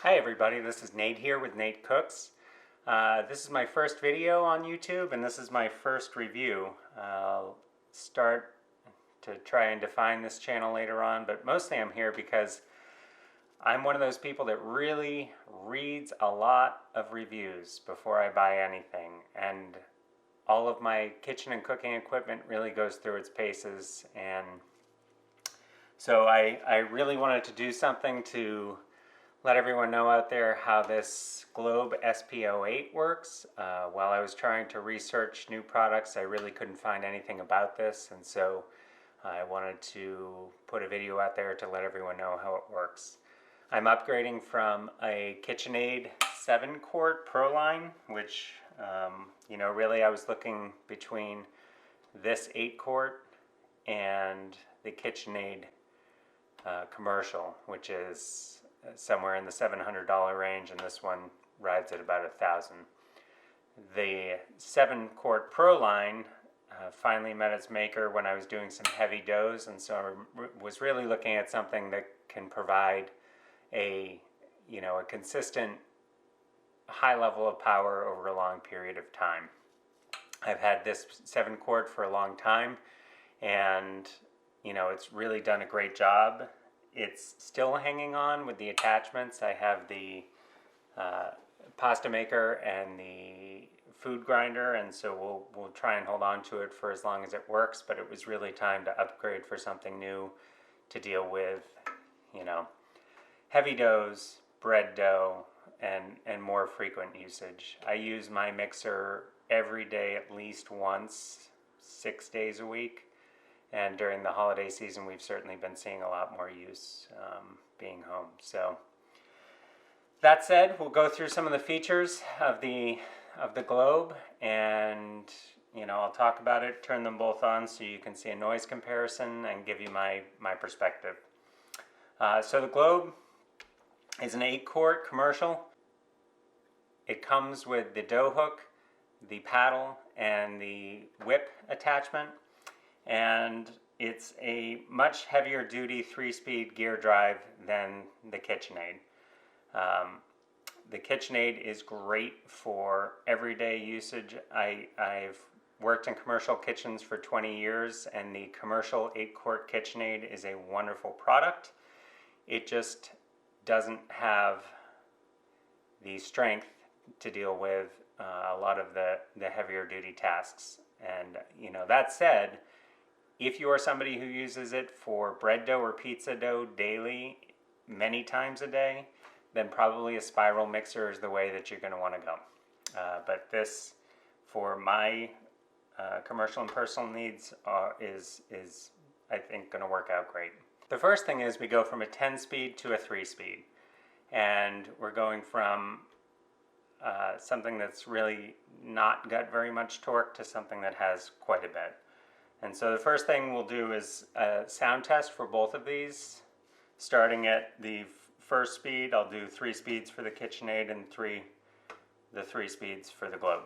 Hi everybody, this is Nate here with Nate Cooks. This is my first video on YouTube and this is my first review. I'll start to try and define this channel later on, but mostly I'm here because I'm one of those people that really reads a lot of reviews before I buy anything, and all of my kitchen and cooking equipment really goes through its paces, and so I really wanted to do something to let everyone know out there how this Globe SP08 works. While I was trying to research new products, I really couldn't find anything about this, and so I wanted to put a video out there to let everyone know how it works. I'm upgrading from a Kitchenaid 7-quart proline, which, really I was looking between this 8-quart and the Kitchenaid commercial, which is somewhere in the $700 range, and this one rides at about $1,000. The 7-quart proline finally met its maker when I was doing some heavy doughs, and so I was really looking at something that can provide a consistent high level of power over a long period of time. I've had this 7-quart for a long time, and it's really done a great job. It's still hanging on with the attachments. I have the pasta maker and the food grinder, and so we'll try and hold on to it for as long as it works, but it was really time to upgrade for something new to deal with, heavy doughs, bread dough, and more frequent usage. I use my mixer every day at least once, 6 days a week. And during the holiday season, we've certainly been seeing a lot more use being home. So that said, we'll go through some of the features of the Globe, and I'll talk about it, turn them both on so you can see a noise comparison and give you my perspective. So the Globe is an 8-quart commercial. It comes with the dough hook, the paddle, and the whip attachment. And it's a much heavier duty 3-speed gear drive than the Kitchenaid. The Kitchenaid is great for everyday usage. I've worked in commercial kitchens for 20 years, and the commercial 8-quart Kitchenaid is a wonderful product. It just doesn't have the strength to deal with a lot of the heavier duty tasks. And that said, if you are somebody who uses it for bread dough or pizza dough daily, many times a day, then probably a spiral mixer is the way that you're going to want to go. But this, for my commercial and personal needs, is I think going to work out great. The first thing is we go from a 10-speed to a 3-speed. And we're going from something that's really not got very much torque to something that has quite a bit. And so the first thing we'll do is a sound test for both of these. Starting at the first speed, I'll do 3 speeds for the Kitchenaid and the 3 speeds for the Globe.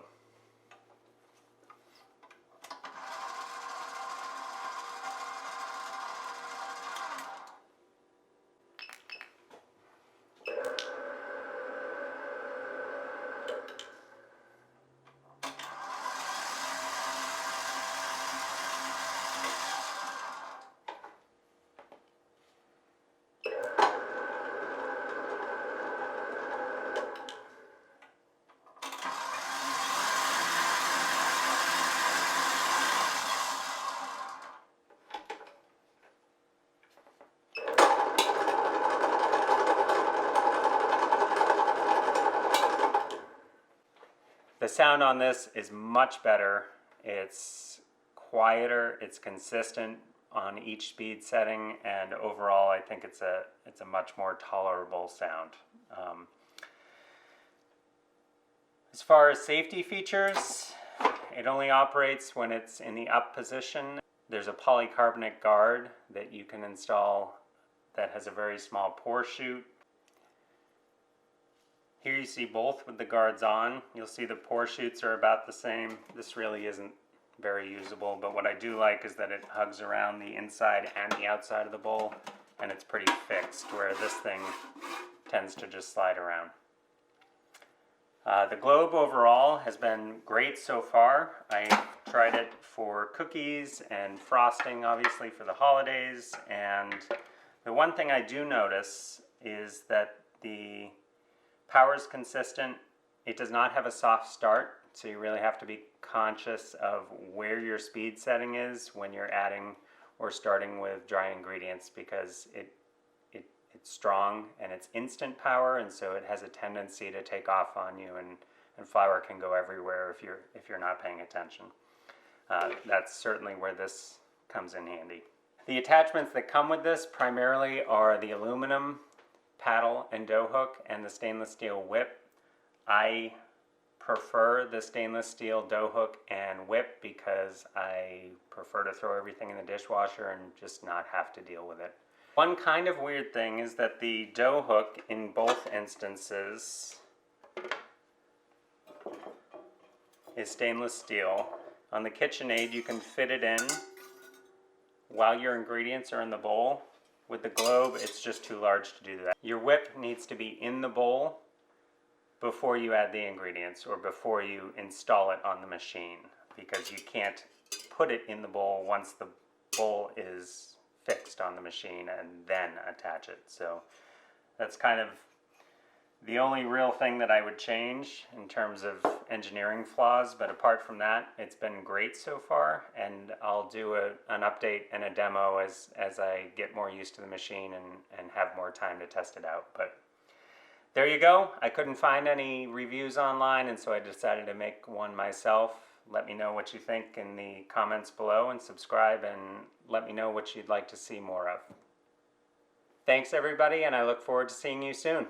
The sound on this is much better. It's quieter, it's consistent on each speed setting, and overall I think it's a much more tolerable sound. As far as safety features, it only operates when it's in the up position. There's a polycarbonate guard that you can install that has a very small pour chute. Here you see both with the guards on. You'll see the pour chutes are about the same. This really isn't very usable, but what I do like is that it hugs around the inside and the outside of the bowl, and it's pretty fixed, where this thing tends to just slide around. The globe overall has been great so far. I tried it for cookies and frosting, obviously, for the holidays. And the one thing I do notice is that the power is consistent. It does not have a soft start, so you really have to be conscious of where your speed setting is when you're adding or starting with dry ingredients, because it's strong and it's instant power, and so it has a tendency to take off on you, and flour can go everywhere if you're not paying attention. That's certainly where this comes in handy. The attachments that come with this primarily are the aluminum paddle and dough hook and the stainless steel whip. I prefer the stainless steel dough hook and whip because I prefer to throw everything in the dishwasher and just not have to deal with it. One kind of weird thing is that the dough hook in both instances is stainless steel. On the Kitchenaid, you can fit it in while your ingredients are in the bowl. With the globe, it's just too large to do that. Your whip needs to be in the bowl before you add the ingredients or before you install it on the machine, because you can't put it in the bowl once the bowl is fixed on the machine and then attach it. So that's kind of the only real thing that I would change in terms of engineering flaws, but apart from that, it's been great so far, and I'll do an update and a demo as I get more used to the machine and have more time to test it out. But there you go. I couldn't find any reviews online, and so I decided to make one myself. Let me know what you think in the comments below, and subscribe, and let me know what you'd like to see more of. Thanks everybody, and I look forward to seeing you soon.